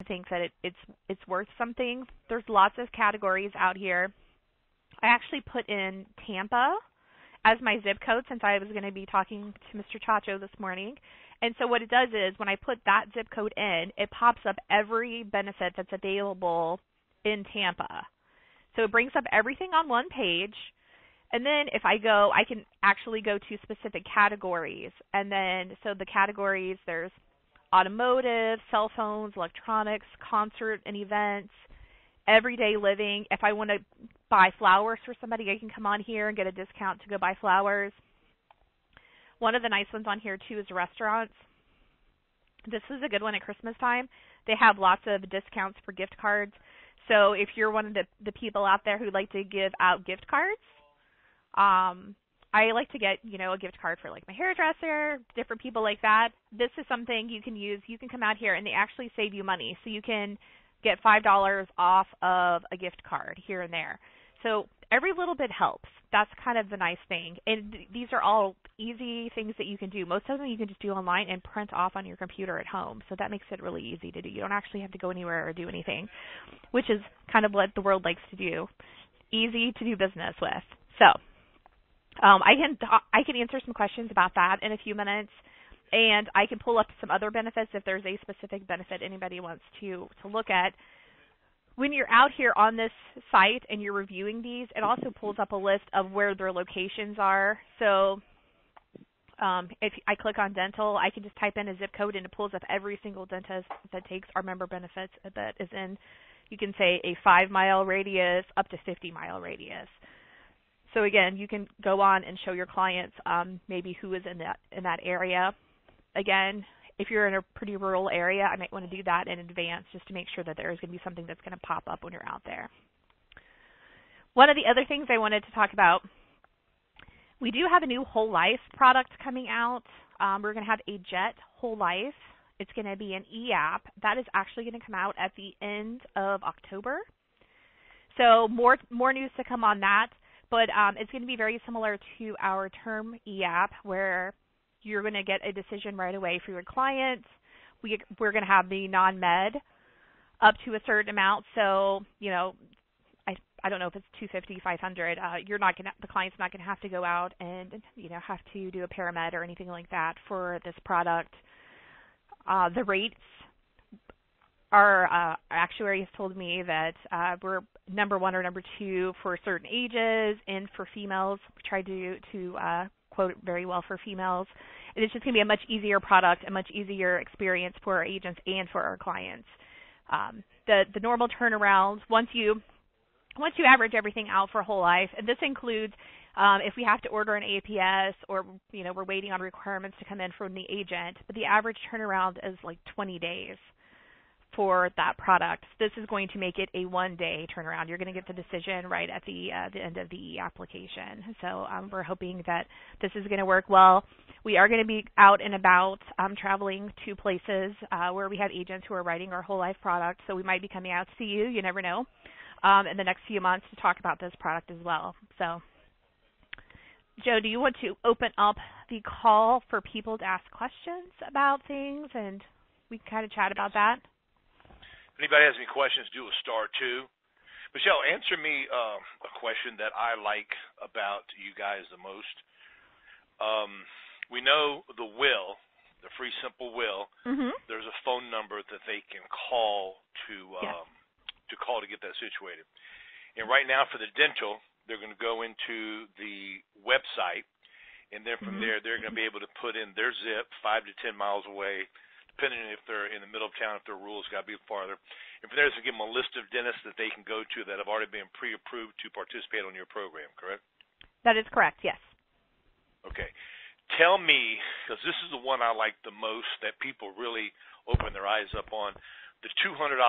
think that it's worth something. There's lots of categories out here. I actually put in Tampa as my zip code since I was going to be talking to Mr. Chacho this morning. And so what it does is when I put that zip code in, it pops up every benefit that's available in Tampa. So it brings up everything on one page. And then if I go, I can actually go to specific categories. And then, so the categories, there's automotive, cell phones, electronics, concert and events, everyday living. If I want to buy flowers for somebody, I can come on here and get a discount to go buy flowers. One of the nice ones on here, too, is restaurants. This is a good one at Christmas time. They have lots of discounts for gift cards. So if you're one of the people out there who like to give out gift cards, I like to get, a gift card for like my hairdresser, different people like that. This is something you can use. You can come out here and they actually save you money. So you can get $5 off of a gift card here and there. So every little bit helps. That's kind of the nice thing. And these are all easy things that you can do. Most of them you can just do online and print off on your computer at home. So that makes it really easy to do. You don't actually have to go anywhere or do anything, which is kind of what the world likes to do. Easy to do business with. So I can answer some questions about that in a few minutes. And I can pull up some other benefits if there's a specific benefit anybody wants to look at. When you're out here on this site and you're reviewing these, it also pulls up a list of where their locations are. So if I click on dental, I can just type in a zip code and it pulls up every single dentist that takes our member benefits that is in, you can say, a 5-mile radius up to 50-mile radius. So again, you can go on and show your clients maybe who is in that area. Again, if you're in a pretty rural area, I might want to do that in advance just to make sure that there is going to be something that's going to pop up when you're out there. One of the other things I wanted to talk about, we do have a new Whole Life product coming out. We're going to have a Jet Whole Life. It's going to be an e-app. That is actually going to come out at the end of October. So more news to come on that. But it's going to be very similar to our term e-app where you're going to get a decision right away for your client. We're going to have the non-med up to a certain amount. So, I don't know if it's $250, $500. The client's not going to have to go out and, have to do a paramed or anything like that for this product. The rates, our actuary has told me that we're number 1 or number 2 for certain ages, and for females, we tried to quote it very well for females. And it's just going to be a much easier product, a much easier experience for our agents and for our clients. The normal turnarounds, once you average everything out for Whole Life, and this includes if we have to order an APS or we're waiting on requirements to come in from the agent, but the average turnaround is like 20 days. For that product. This is going to make it a 1-day turnaround. You're going to get the decision right at the end of the application. So we're hoping that this is going to work well. We are going to be out and about traveling to places where we have agents who are writing our Whole Life product. So we might be coming out to see you. You never know. In the next few months to talk about this product as well. So, Joe, do you want to open up the call for people to ask questions about things, and we can kind of chat about that? If anybody has any questions, do a *2. Michelle, answer me a question that I like about you guys the most. We know the will, the free simple will. Mm-hmm. There's a phone number that they can call to call to get that situated. And right now for the dental, they're going to go into the website, and then from there they're going to be able to put in their zip 5 to 10 miles away. Depending if they're in the middle of town, if they're rural, it's got to be farther. And from there, it's going to give them a list of dentists that they can go to that have already been pre-approved to participate on your program, correct? That is correct, yes. Okay. Tell me, because this is the one I like the most that people really open their eyes up on, the $200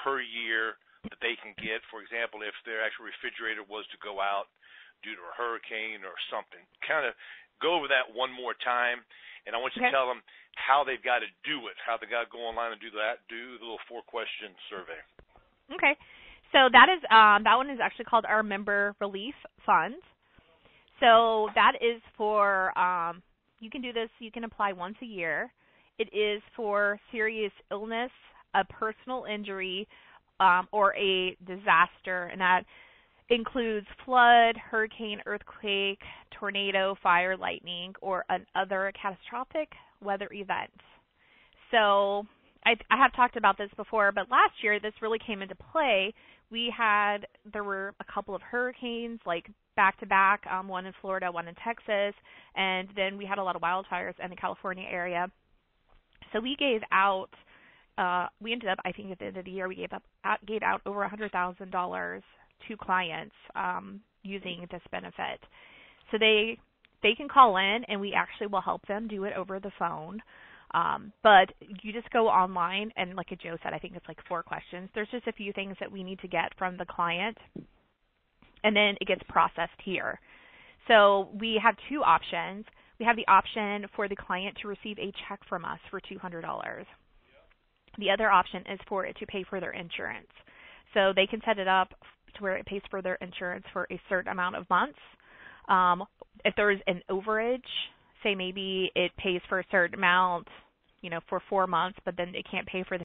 per year that they can get. For example, if their actual refrigerator was to go out due to a hurricane or something. Kind of go over that one more time. And I want you to tell them how they've got to do it, how they got to go online and do that, do the little 4-question survey. Okay. So that one is actually called our Member Relief Fund. So that is for, you can do this, you can apply once a year. It is for serious illness, a personal injury or a disaster, and that includes flood, hurricane, earthquake, tornado, fire, lightning, or another catastrophic weather event. So I have talked about this before, but last year this really came into play. There were a couple of hurricanes, like back-to-back, one in Florida, one in Texas, and then we had a lot of wildfires in the California area. So we gave out, we ended up, I think at the end of the year, we gave out over $100,000 to clients using this benefit. So they can call in, and we actually will help them do it over the phone. But you just go online, and like Joe said, I think it's like 4 questions. There's just a few things that we need to get from the client, and then it gets processed here. So we have 2 options. We have the option for the client to receive a check from us for $200. The other option is for it to pay for their insurance. So they can set it up to where it pays for their insurance for a certain amount of months. If there is an overage, say maybe it pays for a certain amount, for 4 months, but then it can't pay for the